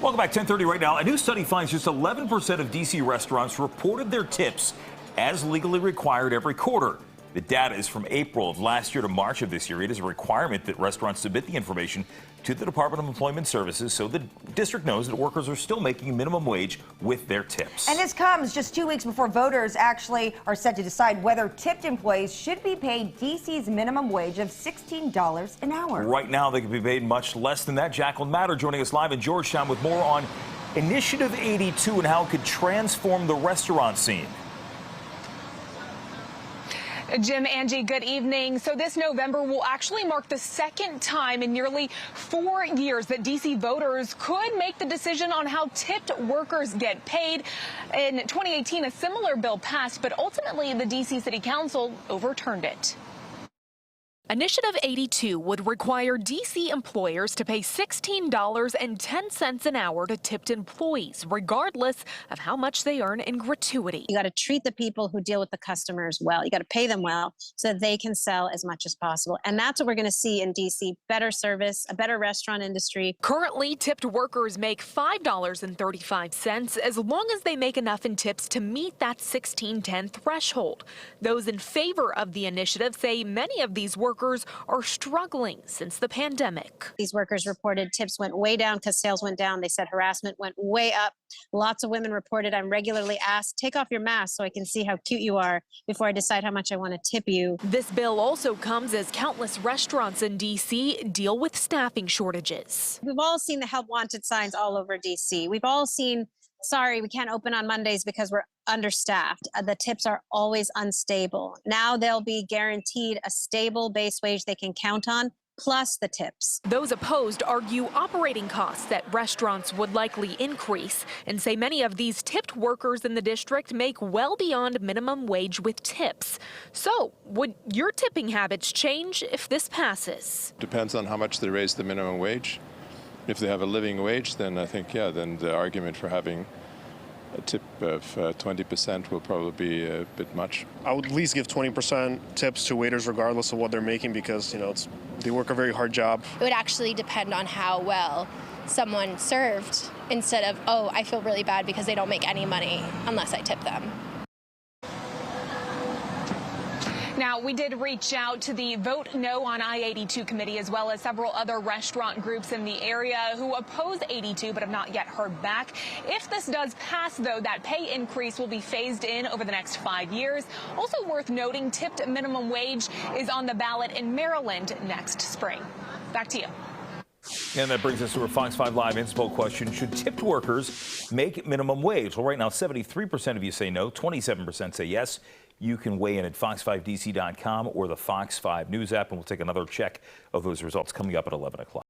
Welcome back, 10:30 right now. A new study finds just 11% of D.C. restaurants reported their tips as legally required every quarter. The data is from April of last year to March of this year. It is a requirement that restaurants submit the information to the Department of Employment Services so the district knows that workers are still making minimum wage with their tips. And this comes just 2 weeks before voters actually are set to decide whether tipped employees should be paid D.C.'s minimum wage of $16 an hour. Right now, they could be paid much less than that. Jacqueline Matter joining us live in Georgetown with more on Initiative 82 and how it could transform the restaurant scene. Jim, Angie, good evening. So this November will actually mark the second time in nearly 4 years that D.C. voters could make the decision on how tipped workers get paid. In 2018, a similar bill passed, but ultimately the D.C. City Council overturned it. Initiative 82 would require D.C. employers to pay $16.10 an hour to tipped employees, regardless of how much they earn in gratuity. You got to treat the people who deal with the customers well. You got to pay them well so that they can sell as much as possible. And that's what we're going to see in D.C. Better service, a better restaurant industry. Currently, tipped workers make $5.35 as long as they make enough in tips to meet that $16.10 threshold. Those in favor of the initiative say many of these workers are struggling since the pandemic. These workers reported tips went way down because sales went down. They said harassment went way up. Lots of women reported, I'm regularly asked, take off your mask so I can see how cute you are before I decide how much I want to tip you. This bill also comes as countless restaurants in D.C. deal with staffing shortages. We've all seen the help wanted signs all over D.C. We've all seen, sorry, we can't open on Mondays because we're understaffed. The tips are always unstable. Now they'll be guaranteed a stable base wage they can count on, plus the tips. Those opposed argue operating costs at restaurants would likely increase and say many of these tipped workers in the district make well beyond minimum wage with tips. So, would your tipping habits change if this passes? Depends on how much they raise the minimum wage. If they have a living wage, then I think, yeah, then the argument for having a tip of 20% will probably be a bit much. I would at least give 20% tips to waiters regardless of what they're making because, you know, they work a very hard job. It would actually depend on how well someone served instead of, oh, I feel really bad because they don't make any money unless I tip them. Now, we did reach out to the Vote No on I-82 committee as well as several other restaurant groups in the area who oppose 82 but have not yet heard back. If this does pass, though, that pay increase will be phased in over the next 5 years. Also worth noting, tipped minimum wage is on the ballot in Maryland next spring. Back to you. And that brings us to our Fox 5 Live Inspo question. Should tipped workers make minimum wage? Well, right now, 73% of you say no, 27% say yes. You can weigh in at fox5dc.com or the Fox 5 News app, and we'll take another check of those results coming up at 11 o'clock.